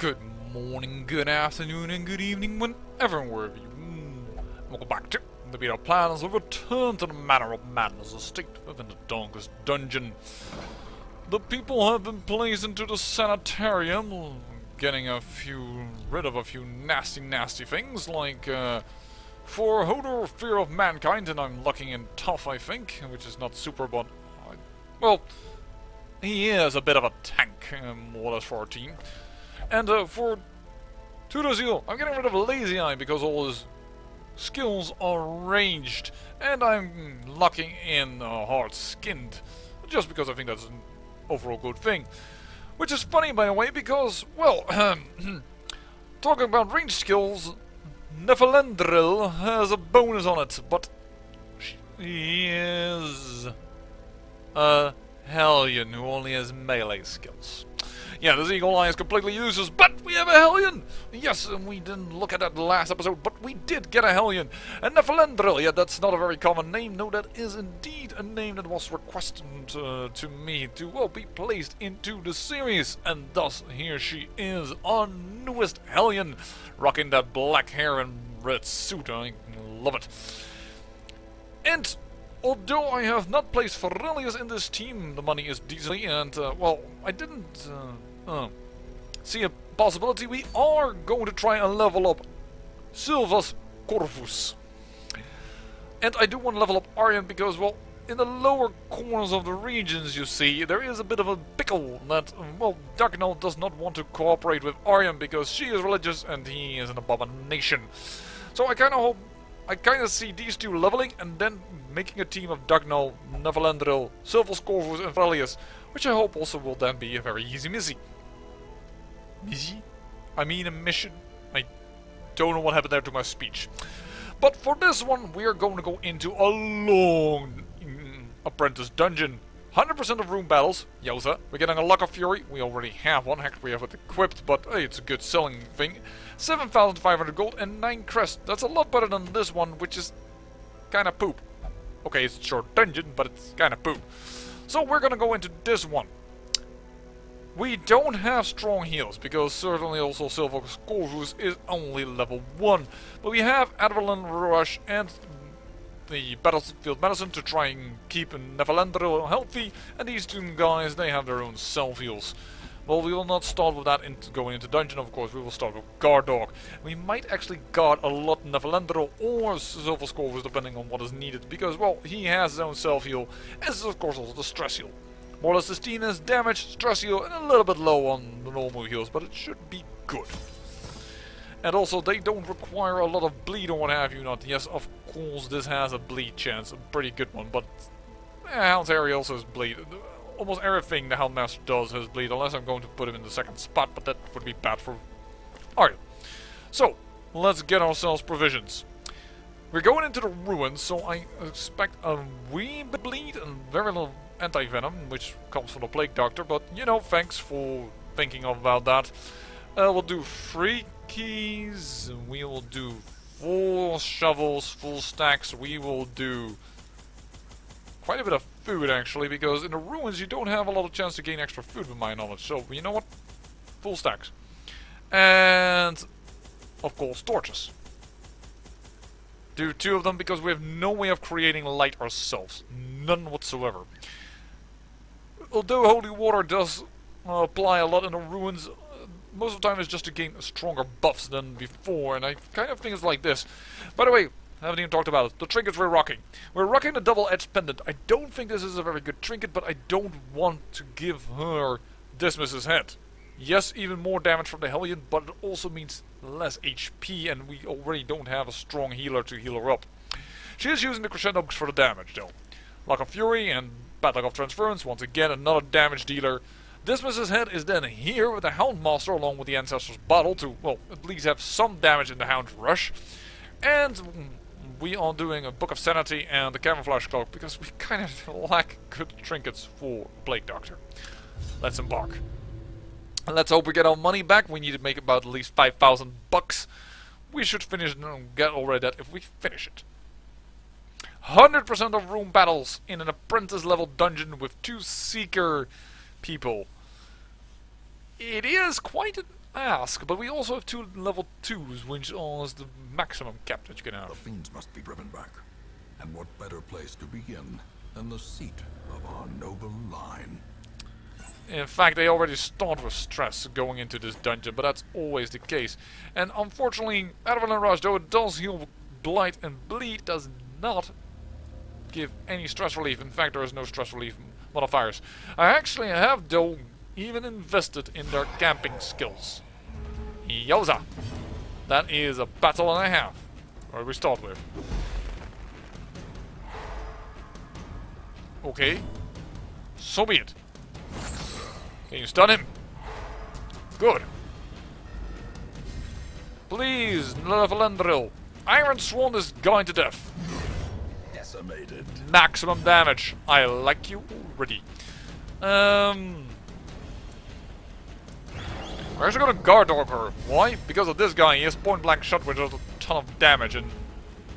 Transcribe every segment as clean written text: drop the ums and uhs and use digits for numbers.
Good morning, good afternoon, and good evening, whenever and wherever you welcome back to the Beta Plans of Return to the Manor of Madness estate within the Darkest Dungeon. The people have been placed into the sanitarium, getting rid of a few nasty things, like, for Hodor, Fear of Mankind, and I'm lucky and tough, I think, which is not super, but, well, he is a bit of a tank, more or less, for our team. And for Tudor, I'm getting rid of Lazy Eye because all his skills are ranged, and I'm locking in Hard Skinned, just because I think that's an overall good thing. Which is funny, by the way, because, well, talking about ranged skills, Nefelendril has a bonus on it, but he is a Hellion who only has melee skills. Yeah, this Eagle Eye is completely useless, but we have a Hellion! Yes, and we didn't look at that last episode, but we did get a Hellion. And Nefelendril, yeah, that's not a very common name. No, that is indeed a name that was requested to me to, well, be placed into the series. And thus, here she is, our newest Hellion, rocking that black hair and red suit. I love it. And although I have not placed Ferelius in this team, the money is decently, and, well, I didn't see a possibility. We are going to try and level up Silvas Corvus. And I do want to level up Aryan because, well, in the lower corners of the regions, you see, there is a bit of a pickle that, well, Dagnall does not want to cooperate with Aryan because she is religious and he is an abomination. So I kind of see these two leveling and then making a team of Dagnall, Nefelendril, Silvas Corvus and Ferelius, which I hope also will then be a very easy missy. Missy? I mean a mission. I don't know what happened there to my speech. But for this one, we are going to go into a long apprentice dungeon. 100% of room battles, yowza. We're getting a Lock of Fury, we already have one, heck, we have it equipped, but hey, it's a good selling thing. 7,500 gold and 9 crests. That's a lot better than this one, which is kinda poop. Okay, it's a short dungeon, but it's kinda poop. So we're gonna go into this one. We don't have strong heals, because certainly also Silvas Corvus is only level 1. But we have Adrenaline Rush and the Battlefield Medicine to try and keep Nefelendril healthy, and these two guys, they have their own self heals. Well, we will not start with that going into dungeon, of course. We will start with Guard Dog. We might actually guard a lot Nefelendril or Silvas Corvus, depending on what is needed, because, well, he has his own self heal, as of course also the stress heal. More or less 16 is damage, stress heal, and a little bit low on the normal heals, but it should be good. And also, they don't require a lot of bleed or what have you not. Yes, of course, this has a bleed chance, a pretty good one, but Hound's Harry also has bleed. Almost everything the Houndmaster does has bleed, unless I'm going to put him in the second spot, but that would be bad for Aryan. So, let's get ourselves provisions. We're going into the ruins, so I expect a wee bit of bleed and very little anti-venom, which comes from the Plague Doctor, but, you know, thanks for thinking about that. We'll do 3 keys, we will do 4 shovels, full stacks, we will do quite a bit of food actually, because in the ruins you don't have a lot of chance to gain extra food with my knowledge, so you know what? Full stacks. And of course torches. Do 2 of them because we have no way of creating light ourselves. None whatsoever. Although holy water does apply a lot in the ruins, most of the time it's just to gain stronger buffs than before, and I kind of think it's like this. By the way, I haven't even talked about it. The trinkets we're rocking. We're rocking the double-edged pendant. I don't think this is a very good trinket, but I don't want to give her Dismas's head. Yes, even more damage from the Hellion, but it also means less HP, and we already don't have a strong healer to heal her up. She is using the Crescendo for the damage, though. Lock of Fury and Padlock of Transference, once again another damage dealer. Dismas's head is then here with the Houndmaster along with the Ancestor's Bottle to, well, at least have some damage in the Hound's Rush. And we are doing a Book of Sanity and the Camouflage Cloak because we kind of lack good trinkets for Plague Doctor. Let's embark. And let's hope we get our money back. We need to make about at least 5,000 bucks. We should finish and get already that if we finish it. 100% of room battles in an apprentice level dungeon with 2 seeker people. It is quite an ask, but we also have 2 level 2s, which is the maximum cap that you can The have. fiends must be driven back. And what better place to begin than the seat of our noble line? In fact, they already start with stress going into this dungeon, but that's always the case. And unfortunately, Adrenaline Rush, though it does heal Blight and Bleed, does not give any stress relief. In fact, there is no stress relief modifiers. I actually have, though, even invested in their camping skills. Yowza! That is a battle and a half. Where we start with. Okay. So be it. Can you stun him? Good. Please, Nefelendril. Iron Swan is going to death. Decimated. Maximum damage. I like you already. I'm actually gonna guard dog her. Why? Because of this guy. He has point blank shot which does a ton of damage, and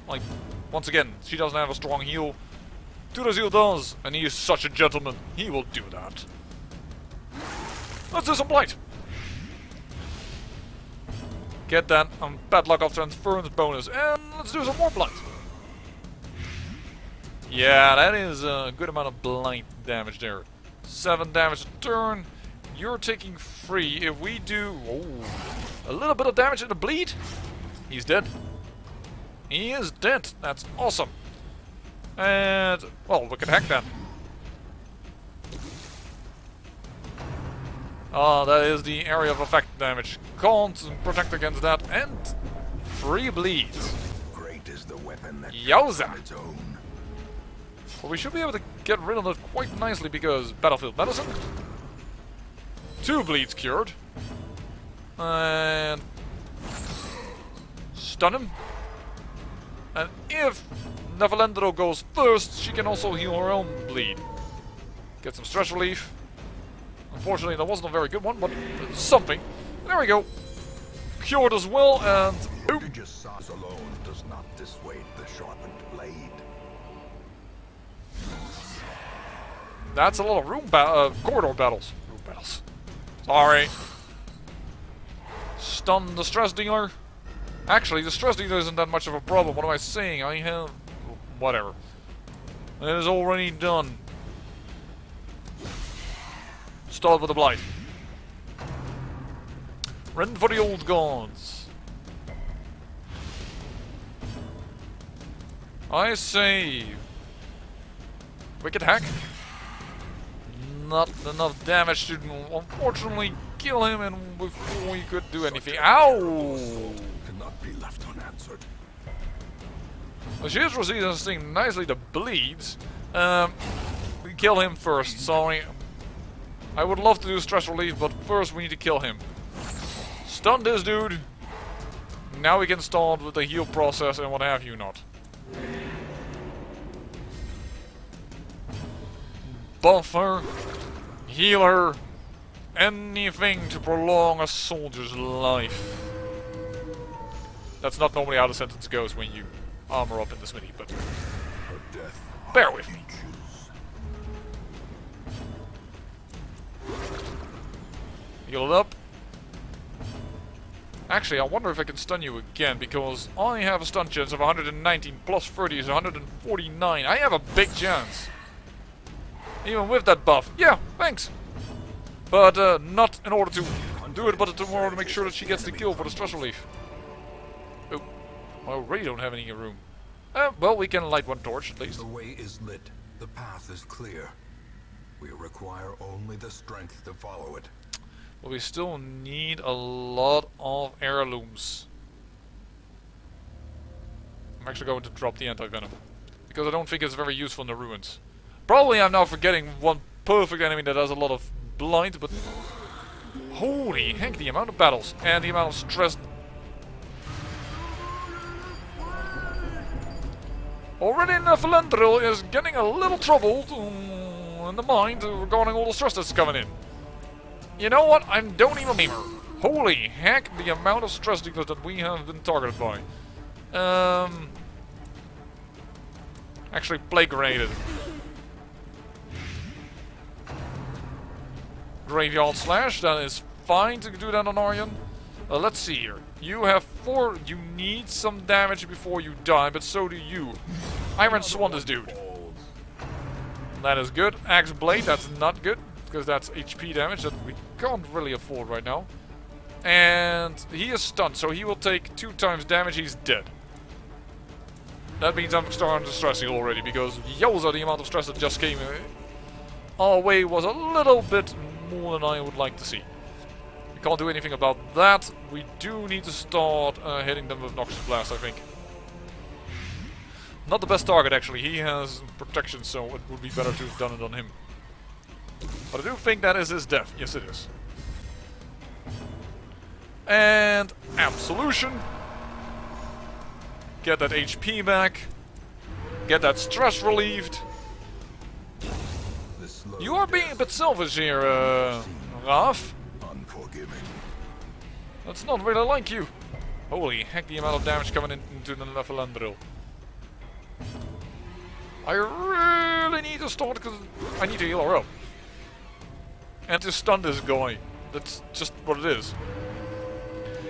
like once again, she doesn't have a strong heal. Turazil does, and he is such a gentleman. He will do that. Let's do some blight. Get that Padlock of Transference bonus, and let's do some more blight. Yeah, that is a good amount of blight damage there. 7 damage a turn. You're taking 3. If we do a little bit of damage in the bleed, he's dead. He is dead. That's awesome. And well, we can hack that. That is the area of effect damage. Can't protect against that, and 3 bleeds. Great is the weapon that Yowza! on its own. Well, we should be able to get rid of it quite nicely because Battlefield Medicine. 2 bleeds cured. And stun him. And if Nefelendro goes first, she can also heal her own bleed. Get some stress relief. Unfortunately, that wasn't a very good one, but it's something. There we go. Cured as well, and boom. Prodigious size alone does not dissuade the sharpened blade. That's a lot of corridor battles. Room battles. Sorry. Stun the stress dealer. Actually, the stress dealer isn't that much of a problem. What am I saying? I have... whatever. It is already done. Start with the blight. Run for the old gods. I say... Wicked hack. Not enough damage to unfortunately kill him, and before we could do anything. Ow! Cannot be left unanswered. Well, she is resisting nicely to bleeds. We kill him first, sorry. I would love to do stress relief, but first we need to kill him. Stun this dude. Now we can start with the heal process and what have you not. Buffer, healer, anything to prolong a soldier's life. That's not normally how the sentence goes when you armor up in the smithy, but Her death bear with me. Heal it up. Actually, I wonder if I can stun you again, because I have a stun chance of 119 plus 30 is 149. I have a big chance. Even with that buff. Yeah, thanks. But not in order to do it, but in order to make sure that she gets the kill for the stress relief. Oh, I really don't have any room. Well, we can light one torch at least. The way is lit. The path is clear. We require only the strength to follow it. But we still need a lot of heirlooms. I'm actually going to drop the anti-venom, because I don't think it's very useful in the ruins. Probably I'm now forgetting one perfect enemy that has a lot of blind, but holy heck, the amount of battles and the amount of stress. Already Nefelendril is getting a little troubled in the mind regarding all the stress that's coming in. You know what? I don't even blame her. Holy heck, the amount of stress dealers that we have been targeted by. Actually, plague grenaded. Graveyard Slash, that is fine to do that on Aryan. Let's see here. You have 4. You need some damage before you die, but so do you. Iron Swan this dude. That is good. Axe Blade, that's not good, because that's HP damage that we can't really afford right now. And he is stunned, so he will take 2 times damage. He's dead. That means I'm starting to stressing already, because yowza, the amount of stress that just came our way was a little bit more than I would like to see. We can't do anything about that. We do need to start hitting them with Noxious Blast, I think. Not the best target, actually. He has protection, so it would be better to have done it on him. But I do think that is his death. Yes, it is. And Absolution. Get that HP back. Get that stress relieved. You are being a bit selfish here, Raf. Unforgiving. That's not really like you. Holy heck, the amount of damage coming into the Nephilandril. I really need to start because I need to heal her up. And to stun this guy. That's just what it is.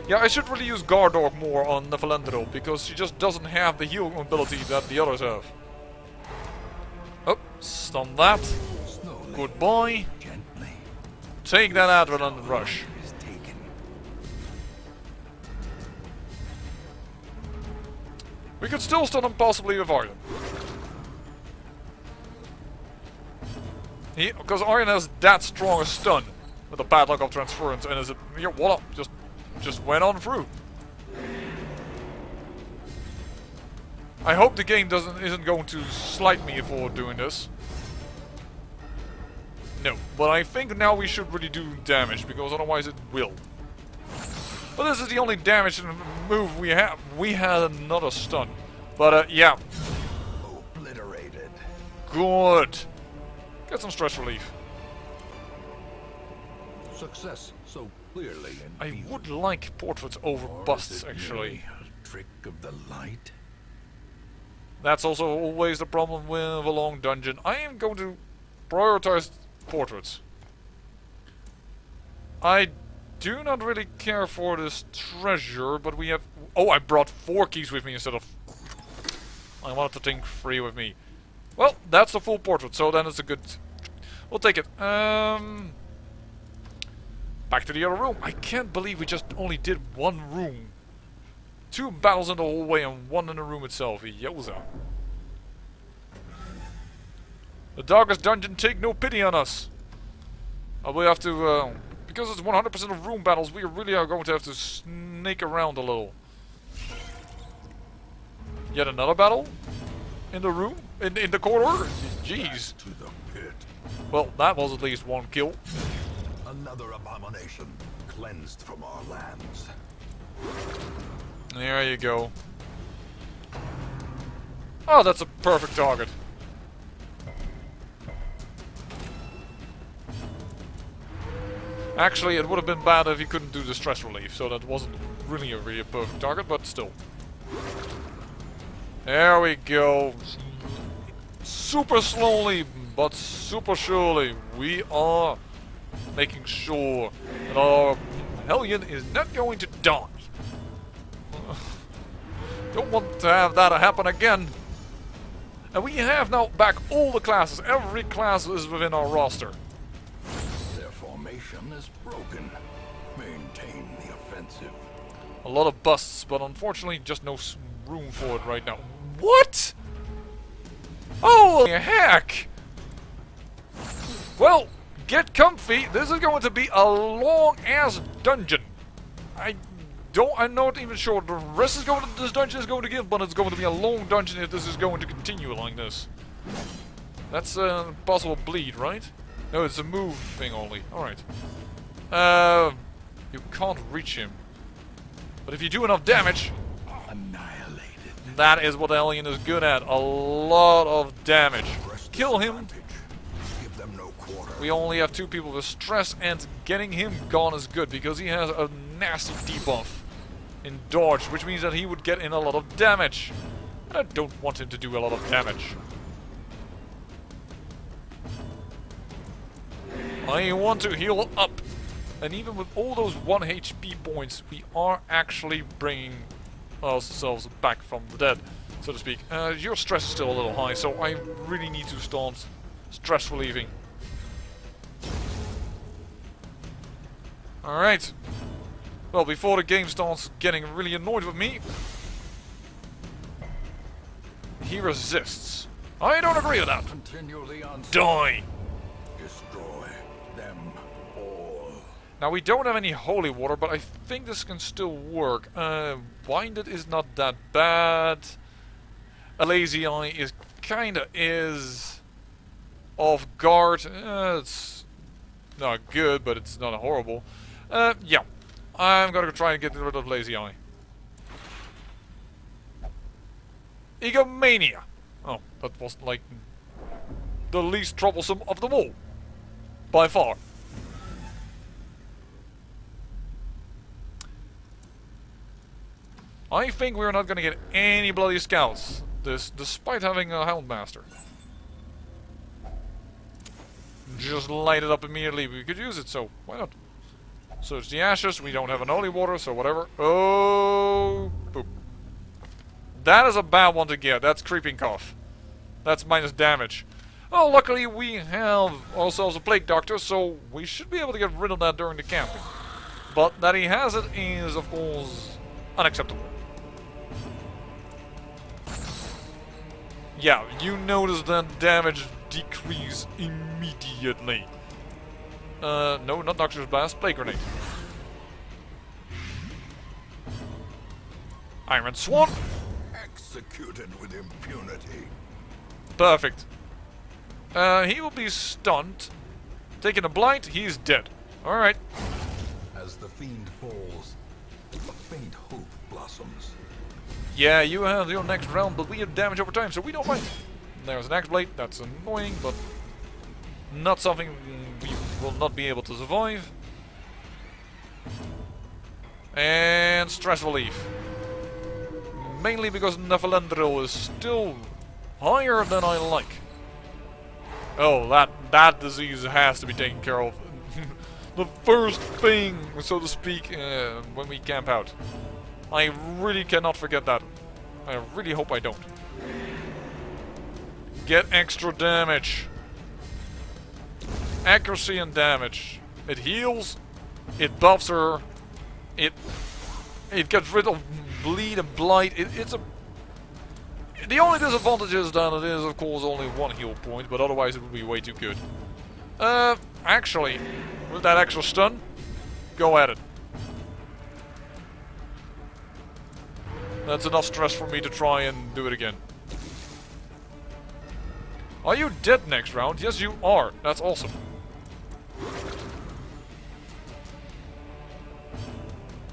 Yeah, I should really use Gardork more on Nephilandril because she just doesn't have the heal ability that the others have. Oh, stun that. Goodbye. Gently. Take that Adrenaline Rush. Is taken. We could still stun him possibly with Aryan. Because Aryan has that strong a stun with the Padlock of Transference and is a here, voila, just went on through. I hope the game isn't going to slight me for doing this. No, but I think now we should really do damage because otherwise it will. But this is the only damage move we have. We had another stun. But yeah. Obliterated. Good. Get some stress relief. Success so clearly in I view. would like portraits over Or is busts, it actually. merely a trick of the light. That's also always the problem with a long dungeon. I am going to prioritize portraits. I do not really care for this treasure, but we have... Oh, I brought 4 keys with me instead of... I wanted to take 3 with me. Well, that's the full portrait, so then it's a good... We'll take it. Back to the other room. I can't believe we just only did 1 room. 2 battles in the hallway and 1 in the room itself. Yoza. The darkest dungeon take no pity on us. We have to, because it's 100% of room battles, we really are going to have to snake around a little. Yet another battle? In the room? In the corridor? Jeez. To the pit. Well, that was at least 1 kill. Another abomination cleansed from our lands. There you go. Oh, that's a perfect target. Actually, it would have been bad if he couldn't do the stress relief, so that wasn't really a perfect target, but still. There we go. Super slowly, but super surely, we are making sure that our Hellion is not going to die. Don't want to have that happen again. And we have now back all the classes. Every class is within our roster. Their formation is broken. Maintain the offensive. A lot of busts, but unfortunately just no room for it right now. What? Holy heck! Well, get comfy. This is going to be a long-ass dungeon. I'm not even sure the rest is this dungeon is going to give, but it's going to be a long dungeon if this is going to continue like this. That's a possible bleed, right? No, it's a move thing only. Alright. You can't reach him. But if you do enough damage... Annihilated. That is what Alien is good at. A lot of damage. Press Kill him. disadvantage. Give them no quarter. We only have 2 people with stress, and getting him gone is good because he has a nasty debuff in dodge, which means that he would get in a lot of damage. And I don't want him to do a lot of damage. I want to heal up. And even with all those 1 HP points, we are actually bringing ourselves back from the dead, so to speak. Your stress is still a little high, so I really need to start stress relieving. Alright. Well, before the game starts getting really annoyed with me, he resists. I don't agree with that. Continue the onslaught. Die! Destroy them all. Now, we don't have any holy water, but I think this can still work. Winded is not that bad. A lazy eye is kinda is off guard. It's not good, but it's not horrible. Yeah. I'm gonna try and get rid of lazy eye. Egomania. Oh, that was like the least troublesome of them all. By far. I think we're not gonna get any bloody scouts. This, despite having a Houndmaster. Just light it up immediately. We could use it, so why not? So it's the ashes. We don't have an holy water, so whatever. Oh, poop. That is a bad one to get. That's Creeping Cough. That's minus damage. Well, luckily we have ourselves a Plague Doctor, so we should be able to get rid of that during the camping. But that he has it is, of course, unacceptable. Yeah, you notice that damage decrease immediately. No, not Doctor's Blast, Plague Grenade. Iron Swan. Executed with impunity. Perfect. He will be stunned. Taking a blight, he's dead. Alright. As the fiend falls, a faint hope blossoms. Yeah, you have your next round, but we have damage over time, so we don't mind. There's an Axe Blade, that's annoying, but not something we will not be able to survive. And stress relief. Mainly because Nephilandril is still higher than I like. Oh, that disease has to be taken care of. The first thing, so to speak, when we camp out. I really cannot forget that. I really hope I don't. Get extra damage. Accuracy and damage. It heals. It buffs her. It gets rid of bleed and blight. It's a... The only disadvantage is that it is, of course, only 1 heal point, but otherwise it would be way too good. Actually, with that extra stun, go at it. That's enough stress for me to try and do it again. Are you dead next round? Yes, you are. That's awesome.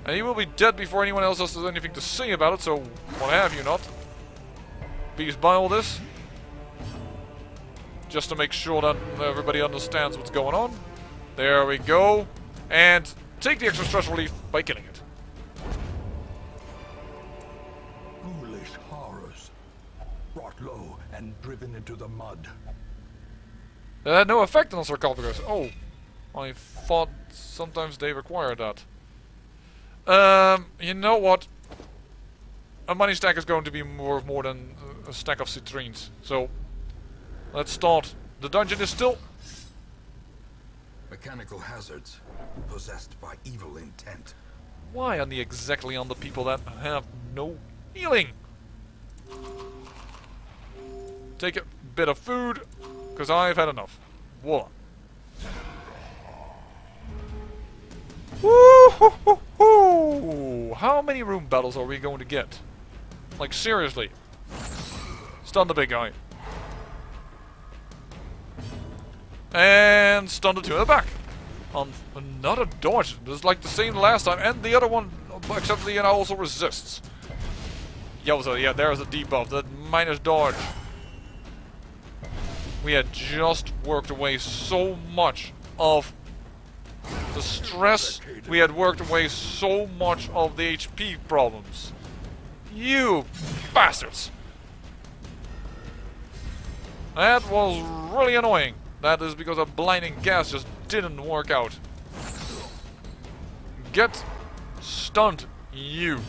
And you will be dead before anyone else has anything to say about it, so what have you not? Beast by all this. Just to make sure that everybody understands what's going on. There we go. And take the extra stress relief by killing it. Foolish horrors. Brought low and driven into the mud. That had no effect on sarcophagus. Oh, I thought sometimes they require that. You know what? A money stack is going to be worth more than a stack of citrines. So, let's start. The dungeon is still... Mechanical hazards. Possessed by evil intent. Why exactly on the people that have no healing? Take a bit of food, because I've had enough. Voila. Woo-hoo-hoo-hoo! How many room battles are we going to get? Like, seriously. Stun the big guy. And stun the two in the back. On another dodge. Just like the same last time. And the other one, except the also resists. Yowza, yeah, there's a debuff. That minus dodge. We had just worked away so much of the stress. We had worked away so much of the HP problems. You bastards! That was really annoying. That is because a blinding gas just didn't work out. Get stunned, you.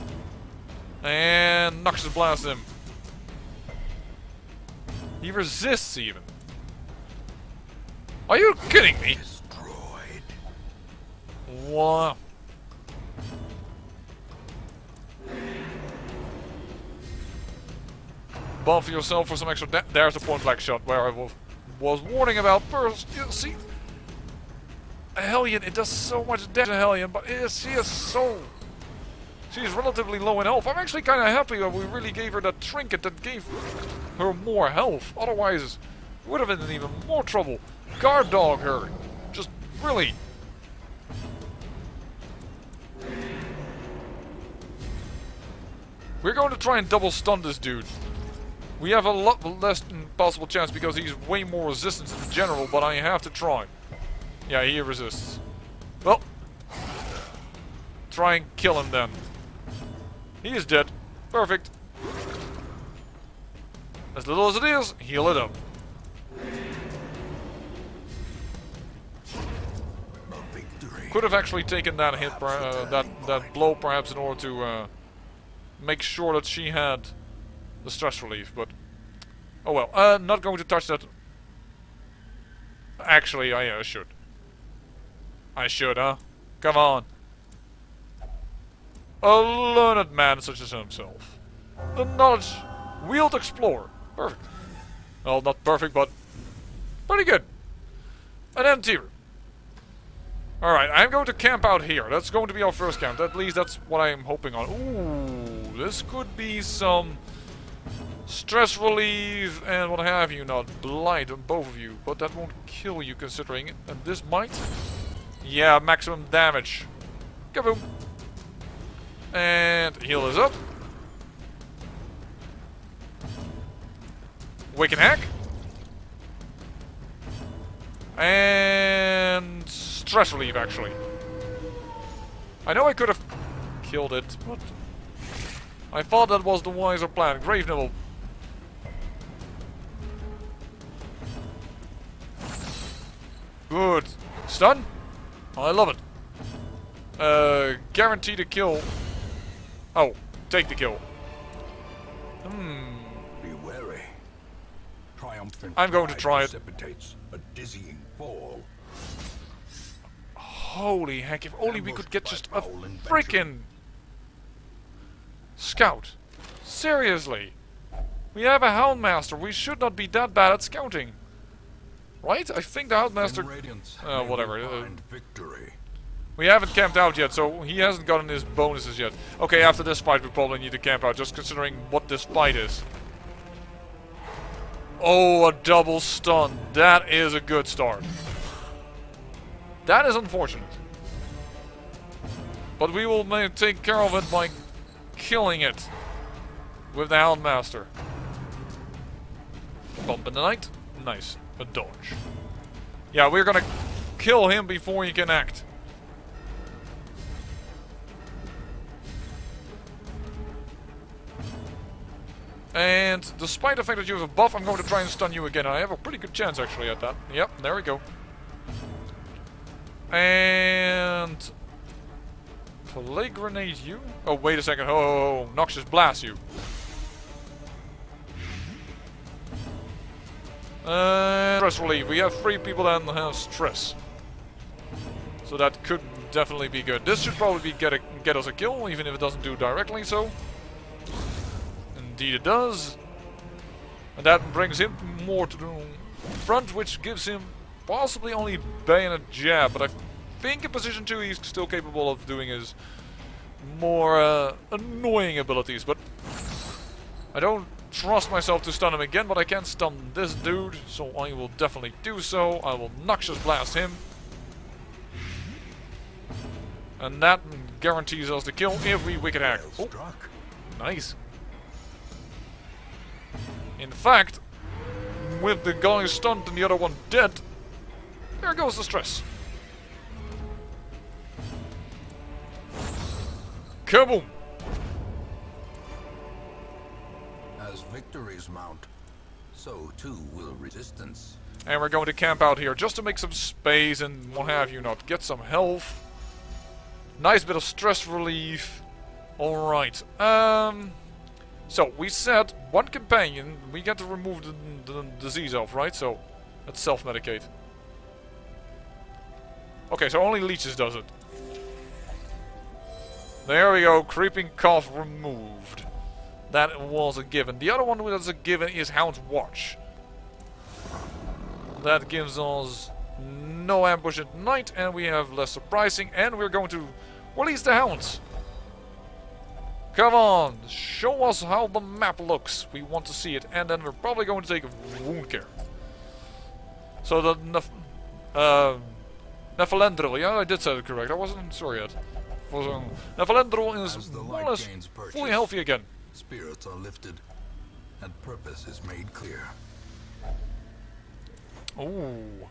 And Noxious Blast him. He resists even. Are you kidding me? Destroyed. Wow. Buff yourself for some extra there's the point blank shot where I was warning about first. You see, a Hellion, it does so much damage to Hellion, but she is so... She's relatively low in health. I'm actually kind of happy that we really gave her that trinket that gave her more health. Otherwise, would have been in even more trouble. Guard dog her. Just really... We're going to try and double stun this dude. We have a lot less possible chance because he's way more resistant in general, but I have to try. Yeah, he resists. Well, try and kill him then. He is dead. Perfect. As little as it is, heal it up. A victory. Could have actually taken that hit, that blow perhaps in order to make sure that she had the stress relief, but oh well. Not going to touch that. Actually, I should. I should, huh? Come on. A learned man such as himself. The knowledge wield explorer. Perfect. Well, not perfect, but pretty good. An empty room. Alright, I'm going to camp out here. That's going to be our first camp. At least that's what I'm hoping on. Ooh, this could be some stress relief and what have you not. Blight on both of you. But that won't kill you considering it. And this might. Yeah, maximum damage. Kaboom. And heal is up. Wake and hack. And stress relief, actually. I know I could have killed it, but I thought that was the wiser plan. Grave Nibble. Good. Stun? I love it. Guarantee to kill. Oh, take the kill. Be wary. Triumphant I'm going to try it. precipitates a dizzying fall. Holy heck, if only we Ambushed could get by just a foul invention. frickin' scout. Seriously. We have a Houndmaster. We should not be that bad at scouting. Right? I think the Houndmaster... In Radiance, may we whatever. find victory. We haven't camped out yet, so he hasn't gotten his bonuses yet. Okay, after this fight we probably need to camp out, just considering what this fight is. Oh, a double stun. That is a good start. That is unfortunate. But we will take care of it by killing it with the Houndmaster. Bump in the night. Nice. A dodge. Yeah, we're gonna kill him before he can act. And despite the fact that you have a buff, I'm going to try and stun you again. I have a pretty good chance actually at that. Yep, there we go. And play grenade you. Oh, wait a second. Oh, Noxious Blast you. Stress relief. We have 3 people that have stress. So that could definitely be good. This should probably be get us a kill, even if it doesn't do directly so. Indeed it does. And that brings him more to the front, which gives him possibly only bayonet jab. But I think in position 2 he's still capable of doing his more annoying abilities. But I don't trust myself to stun him again, but I can stun this dude, so I will definitely do so. I will Noxious Blast him. And that guarantees us the kill if we Wicked Hack. Well Oh, struck. nice. In fact, with the guy stunned and the other one dead, there goes the stress. Kaboom! As victories mount, so too will resistance. And we're going to camp out here just to make some space and what have you not. Get some health. Nice bit of stress relief. Alright. So, we said one companion, we get to remove the disease off, right? So, let's self-medicate. Okay, so only leeches does it. There we go, creeping cough removed. That was a given. The other one that's a given is Hound's Watch. That gives us no ambush at night, and we have less surprising, and we're going to release the hounds. Come on, show us how the map looks. We want to see it, and then we're probably going to take wound care. So the Nephalendril, yeah, I did say it correct. I wasn't sure yet. Nephalendril is more or less fully healthy again. Spirits are lifted, and purpose is made clear. Ooh.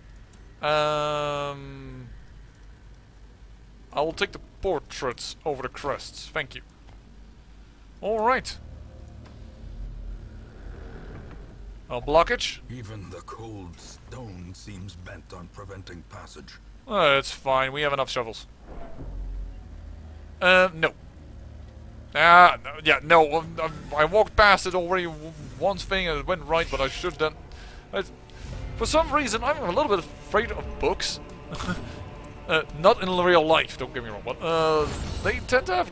I will take the portraits over the crests. Thank you. Alright. A blockage? Even the cold stone seems bent on preventing passage. It's fine. We have enough shovels. No. No, yeah, no. I walked past it already once thing and it went right, but I should then... For some reason, I'm a little bit afraid of books. Not in real life, don't get me wrong, but they tend to have...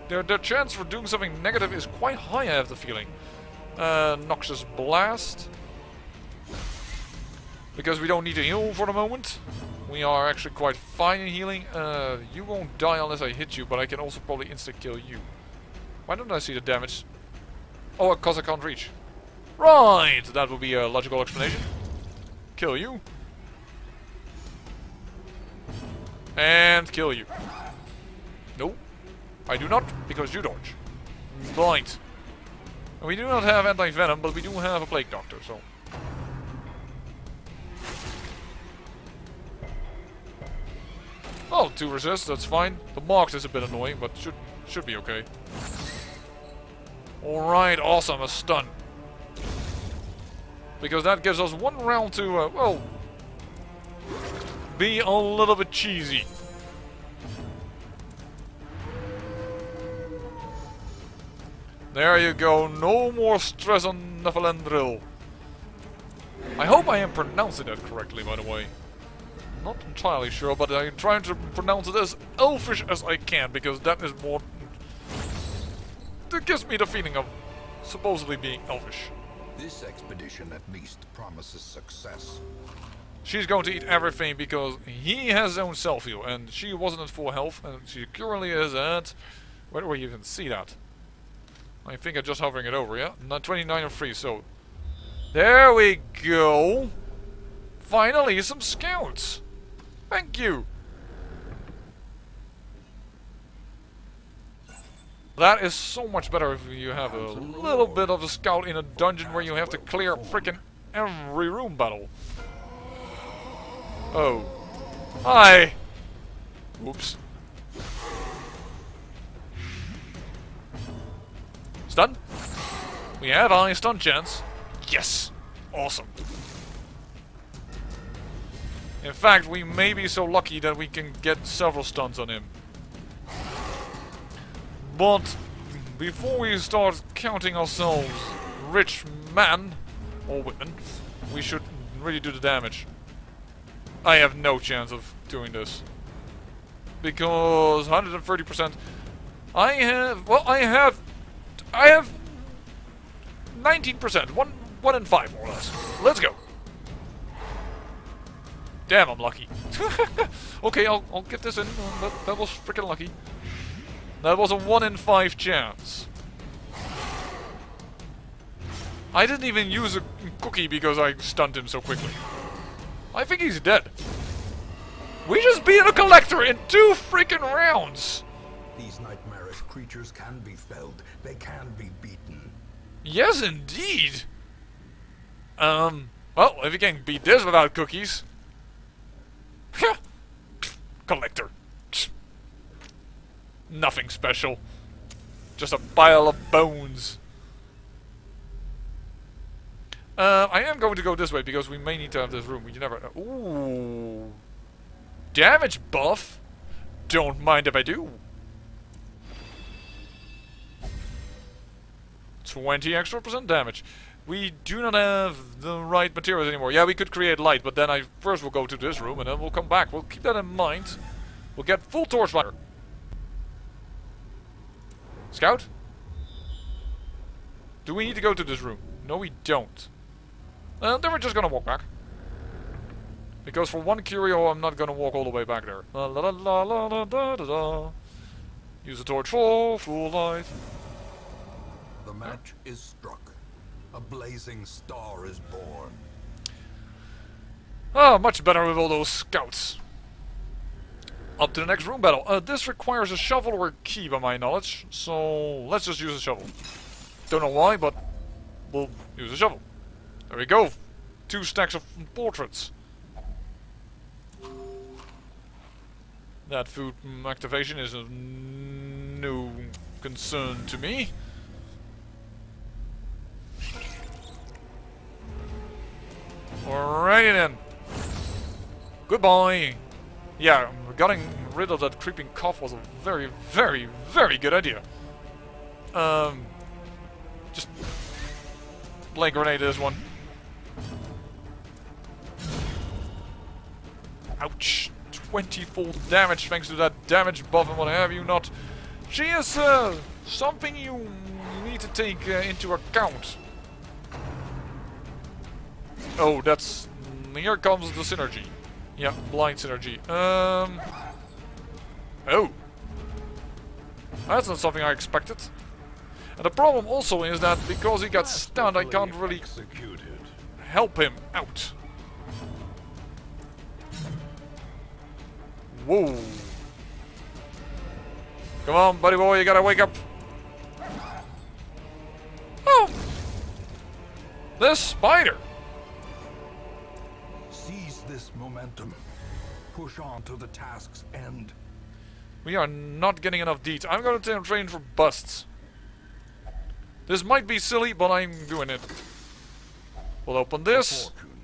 Their chance for doing something negative is quite high, I have the feeling. Noxious Blast. Because we don't need to heal for the moment. We are actually quite fine in healing. You won't die unless I hit you, but I can also probably insta-kill you. Why don't I see the damage? Oh, because I can't reach. Right! That would be a logical explanation. Kill you. And kill you. No. I do not, because you dodge. Right. And we do not have anti-venom, but we do have a Plague Doctor, so... Oh, 2 resist, that's fine. The marks is a bit annoying, but should be okay. Alright, awesome, a stun. Because that gives us 1 round to, well... be a little bit cheesy. There you go, no more stress on Nephalendril. I hope I am pronouncing that correctly, by the way. Not entirely sure, but I'm trying to pronounce it as elfish as I can, because that is more... That gives me the feeling of supposedly being elfish. This expedition at least promises success. She's going to eat everything because he has his own self-heal, and she wasn't at full health, and she currently is at... Where do we even see that? I think I'm just hovering it over, yeah? 29 or 3, so... There we go! Finally, some scouts! Thank you! That is so much better if you have a little bit of a scout in a dungeon where you have to clear frickin' every room battle. Oh. Hi! Oops. Stun? We have a high stun chance. Yes! Awesome. In fact, we may be so lucky that we can get several stuns on him. But before we start counting ourselves rich men or women, we should really do the damage. I have no chance of doing this. Because 130%. I have 19%. One in 5 more or less. Let's go. Damn, I'm lucky. Okay, I'll get this in. That was freaking lucky. That was a 1 in 5 chance. I didn't even use a cookie because I stunned him so quickly. I think he's dead. We just beat a collector in 2 freaking rounds. These nightmarish creatures can be felled. They can be beaten. Yes, indeed. Well, if you can beat this without cookies. Collector. Nothing special. Just a pile of bones. I am going to go this way because we may need to have this room. We never... Ooh. Damage buff? don't mind if I do. 20 extra % damage. We do not have the right materials anymore. Yeah, we could create light, but then I first will go to this room and then we'll come back. We'll keep that in mind. We'll get full torchlight. Scout? Do we need to go to this room? No, we don't. Then we're just gonna walk back. Because for one curio, I'm not gonna walk all the way back there. La la la la la da da da. Use the torch for full light. The match is struck. A blazing star is born. Ah, much better with all those scouts. Up to the next room battle. This requires a shovel or a key, by my knowledge. So let's just use a shovel. Don't know why, but we'll use a shovel. There we go. 2 stacks of portraits. That food activation is of no concern to me. Alrighty then. Goodbye. Yeah, getting rid of that creeping cough was a very, very, very good idea. Just blade grenade this one. Ouch. 24 damage thanks to that damage buff and what have you not. She is something you need to take into account. Oh, that's... here comes the synergy. Yeah, blind synergy. Oh. That's not something I expected. And the problem also is that because he got stunned, I can't really help him out. Whoa. Come on, buddy boy, you gotta wake up. Oh. This spider. Seize this momentum. Push on to the task's end. We are not getting enough deets. I'm gonna train for busts. This might be silly, but I'm doing it. We'll open this. Fortune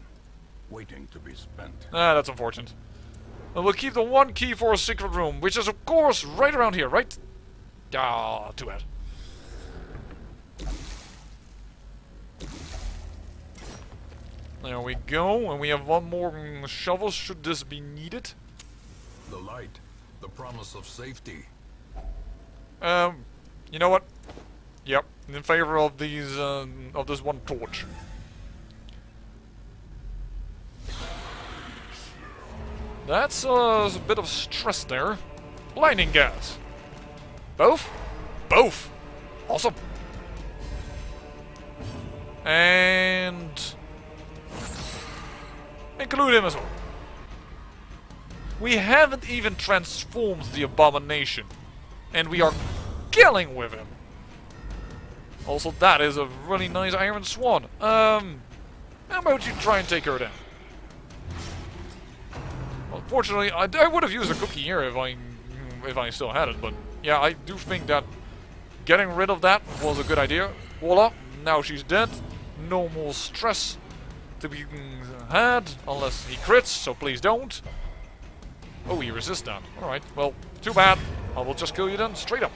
waiting to be spent. Ah, that's unfortunate. And we'll keep the one key for a secret room, which is of course right around here, right? Ah, too bad. There we go, and we have one more shovel should this be needed. The light, the promise of safety. You know what? Yep, in favor of these, of this one torch. That's a bit of stress there. Blinding gas. Both? Both. Awesome. And include him as well. We haven't even transformed the abomination, and we are killing with him. Also, that is a really nice Iron Swan. How about you try and take her down? Unfortunately, I would have used a cookie here if I still had it, but yeah, I do think that getting rid of that was a good idea. Voila, now she's dead. No more stress to be had, unless he crits, so please don't. Oh, he resists that. Alright, well, too bad. I will just kill you then, straight up.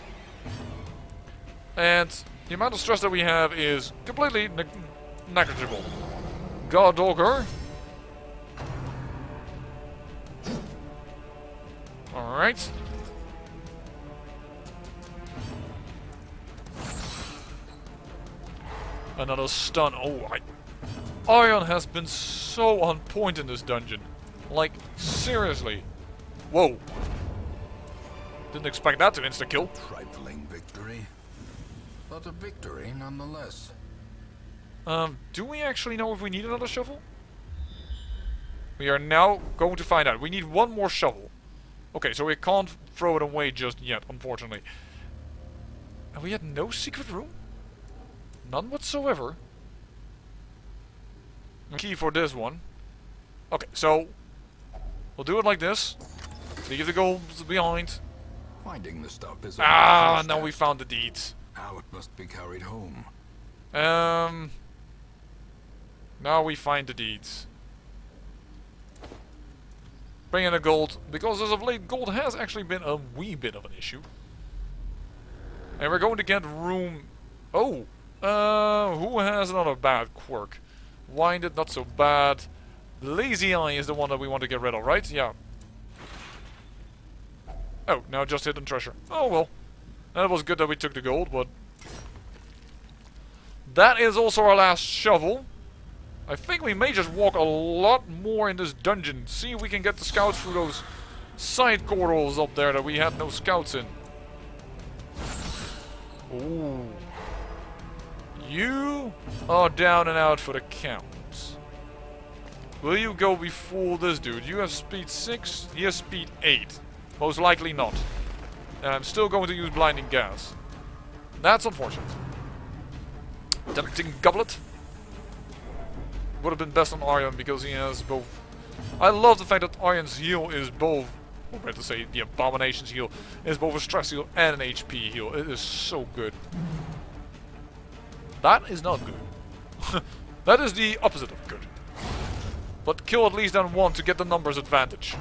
And the amount of stress that we have is completely negligible. God Dogger. Alright. Another stun. Oh, Ion has been so on point in this dungeon. Like, seriously. Whoa. Didn't expect that to insta-kill. Trifling victory, but a victory nonetheless. Do we actually know if we need another shovel? We are now going to find out. We need one more shovel. Okay, so we can't throw it away just yet, unfortunately. And we had no secret room? None whatsoever. Key for this one. Okay, so we'll do it like this. Leave the gold behind. Finding the stuff is Ah, now we found the deeds. Now it must be carried home. Now we find the deeds. Paying the gold, because as of late, gold has actually been a wee bit of an issue. And we're going to get room... Oh! Who has another bad quirk? Winded, not so bad. Lazy Eye is the one that we want to get rid of, right? Yeah. Oh, now just hidden treasure. Oh well. That was good that we took the gold, but... That is also our last shovel. I think we may just walk a lot more in this dungeon. See if we can get the scouts through those side corridors up there that we had no scouts in. Ooh. You are down and out for the count. Will you go before this dude? You have speed 6, he has speed 8. Most likely not. And I'm still going to use blinding gas. That's unfortunate. Tempting goblet. Would have been best on Aryan because he has both. I love the fact that Aryan's heal is both. Or better to say, the Abomination's heal is both a stress heal and an HP heal. It is so good. That is not good. That is the opposite of good. But kill at least then one to get the numbers advantage.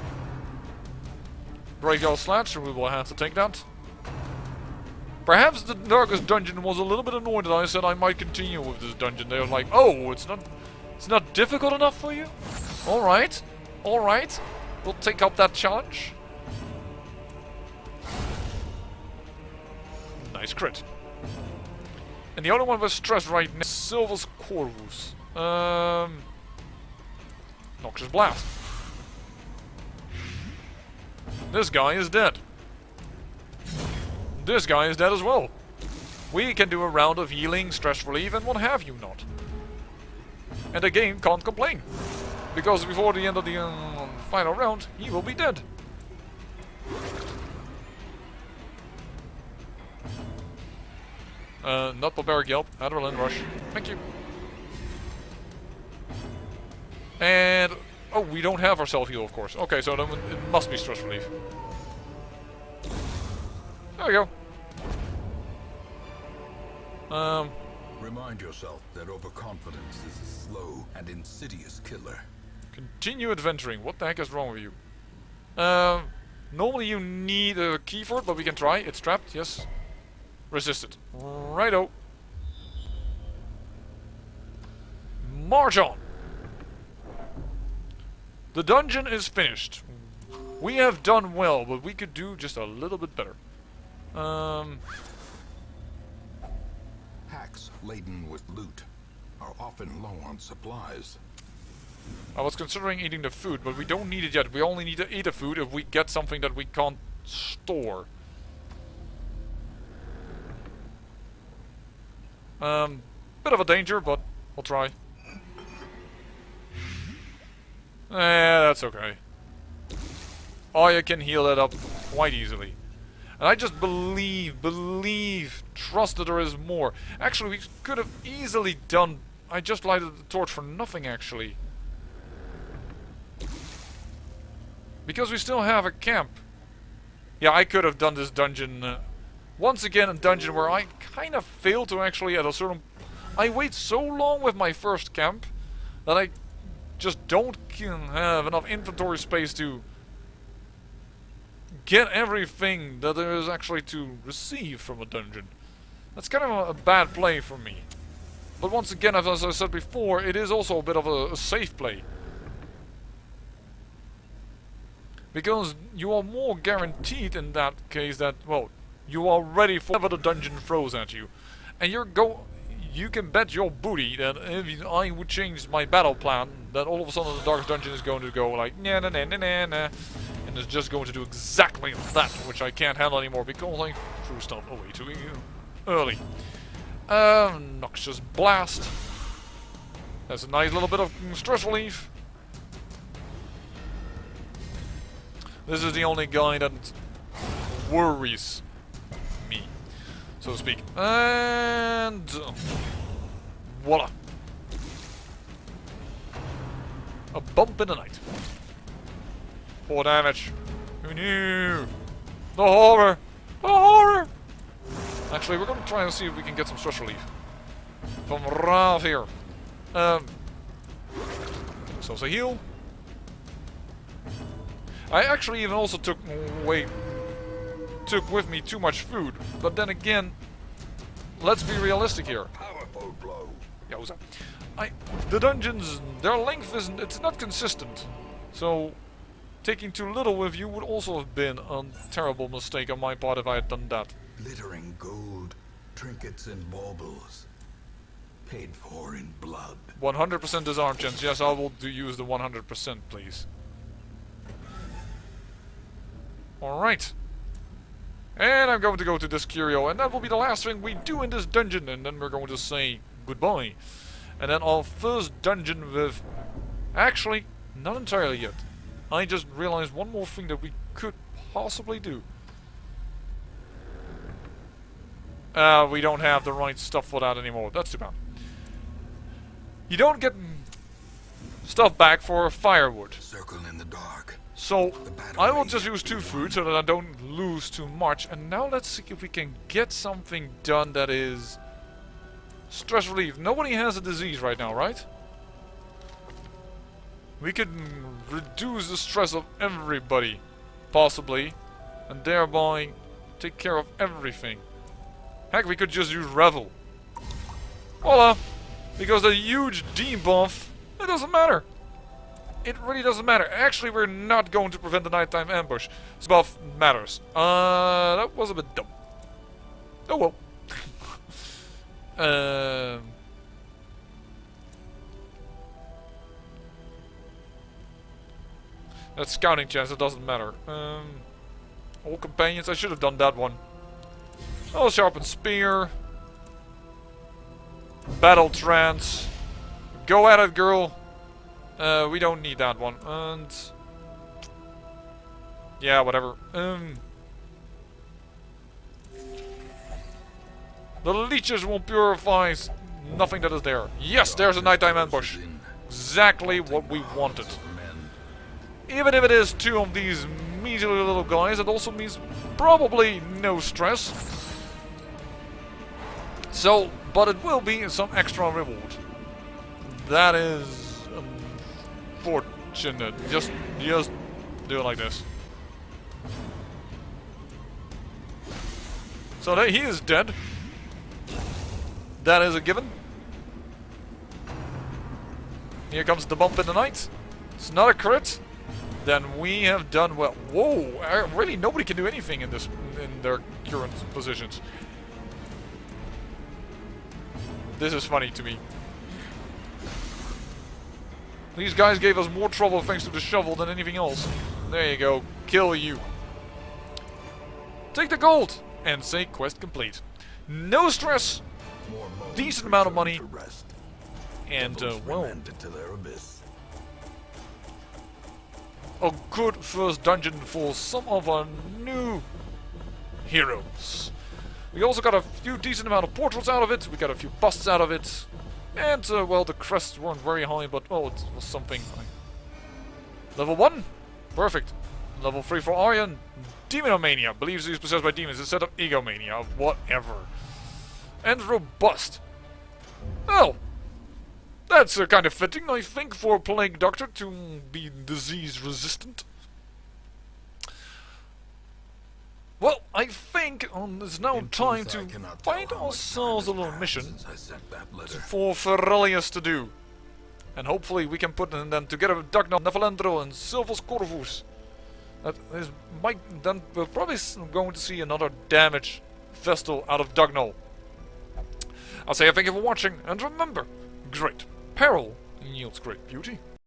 Graveyard Slasher, we will have to take that. Perhaps the Darkest Dungeon was a little bit annoyed that I said I might continue with this dungeon. They were like, oh, it's not difficult enough for you? Alright, alright. We'll take up that challenge. Nice crit. And the only one with stress right now is Silvus Corvus. Noxious Blast. This guy is dead. This guy is dead as well. We can do a round of healing, stress relief, and what have you not. And the game can't complain. Because before the end of the final round, he will be dead. Not Barbaric Yelp, Adrenaline Rush. Thank you. And... oh, we don't have our self-heal, of course. Okay, so then it must be stress relief. There we go. Remind yourself that overconfidence is a slow and insidious killer. Continue adventuring. What the heck is wrong with you? Normally you need a key for it, but we can try. It's trapped, yes. Resisted. Righto. March on. The dungeon is finished. We have done well, but we could do just a little bit better. Hacks laden with loot are often low on supplies. I was considering eating the food, but we don't need it yet. We only need to eat the food if we get something that we can't store. Bit of a danger, but we'll try. That's okay. Oh, you can heal that up quite easily. And I just believe, trust that there is more. Actually, we could have easily done... I just lighted the torch for nothing, actually. Because we still have a camp. Yeah, I could have done this dungeon... once again, a dungeon where I kind of failed to actually at a certain... I wait so long with my first camp that I just don't have enough inventory space to get everything that there is actually to receive from a dungeon. That's kind of a bad play for me. But once again, as I said before, it is also a bit of a safe play. Because you are more guaranteed in that case that, well, you are ready for whatever the dungeon throws at you. And you can bet your booty that if I would change my battle plan, that all of a sudden the Darkest Dungeon is going to go like, nah, nah, nah, nah, nah, nah. And it's just going to do exactly that, which I can't handle anymore because I threw stuff away too early. Noxious Blast. That's a nice little bit of stress relief. This is the only guy that worries me, so to speak. And voila. A bump in the night. 4 damage. Who knew? The horror! The horror! Actually, we're going to try and see if we can get some stress relief from Rav here. So it's a heal. I actually even also took with me too much food. But then again, let's be realistic here. Powerful blow. Yeah, what's up? The dungeons, their length it's not consistent. So taking too little with you would also have been a terrible mistake on my part if I had done that. Glittering gold, trinkets and baubles. Paid for in blood. 100% disarm chance. Yes, I will use the 100%, please. Alright. And I'm going to go to this curio, and that will be the last thing we do in this dungeon, and then we're going to say goodbye. And then our first dungeon with... Actually, not entirely yet. I just realized one more thing that we could possibly do. We don't have the right stuff for that anymore. That's too bad. You don't get stuff back for firewood. Circle in the dark. So, I will just use 2 food so that I don't lose too much. And now let's see if we can get something done that is stress relief. Nobody has a disease right now, right? We could reduce the stress of everybody, possibly, and thereby take care of everything. Heck, we could just use Revel. Voila! Because the huge debuff, it doesn't matter. It really doesn't matter. Actually, we're not going to prevent the nighttime ambush. This buff matters. That was a bit dumb. Oh well. That's scouting chance, it doesn't matter. All companions, I should have done that one. Oh, sharpened spear. Battle trance. Go at it, girl. We don't need that one. And yeah, whatever. The leeches will purify nothing that is there. Yes, there's a nighttime ambush. Exactly what we wanted. Even if it is 2 of these measly little guys, it also means probably no stress. So, but it will be some extra reward. That is unfortunate. Just do it like this. So that he is dead. That is a given. Here comes the bump in the night. It's not a crit. Then we have done well. Whoa! Really, nobody can do anything in their current positions. This is funny to me. These guys gave us more trouble thanks to the shovel than anything else. There you go. Kill you. Take the gold! And say quest complete. No stress! Decent amount of money. And, well... a good first dungeon for some of our new heroes. We also got a few decent amount of portraits out of it. We got a few busts out of it. And, well, the crests weren't very high, but, oh, it was something. Level 1? Perfect. Level 3 for Aryan. Demonomania. Believes he's possessed by demons instead of egomania. Whatever. And robust. Well, that's kind of fitting, I think, for a Plague Doctor to be disease resistant. Well, I think it's now time to find ourselves a little mission for Ferellius to do. And hopefully we can put them together with Dagnall, Nefelandro and Silvus Corvus. Then we're probably going to see another damage Vestal out of Dagnall. I'll say thank you for watching, and remember, great peril yields great beauty.